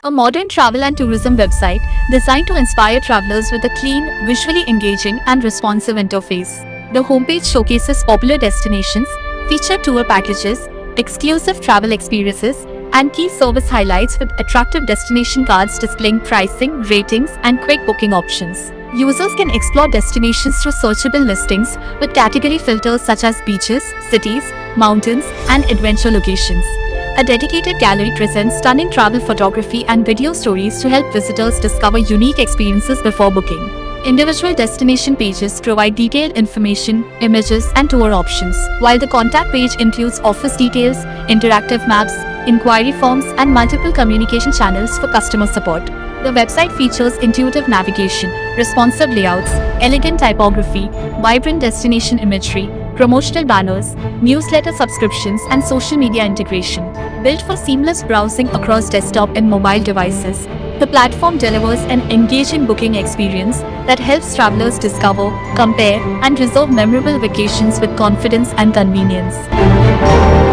a modern travel and tourism website designed to inspire travelers with a clean, visually engaging, and responsive interface. The homepage showcases popular destinations, featured tour packages, exclusive travel experiences, and key service highlights with attractive destination cards displaying pricing, ratings, and quick booking options. Users can explore destinations through searchable listings with category filters such as beaches, cities, mountains, and adventure locations. A dedicated gallery presents stunning travel photography and video stories to help visitors discover unique experiences before booking. Individual destination pages provide detailed information, images, and tour options, while the contact page includes office details, interactive maps, inquiry forms, and multiple communication channels for customer support. The website features intuitive navigation, responsive layouts, elegant typography, vibrant destination imagery, promotional banners, newsletter subscriptions, and social media integration. Built for seamless browsing across desktop and mobile devices, the platform delivers an engaging booking experience that helps travelers discover, compare, and reserve memorable vacations with confidence and convenience.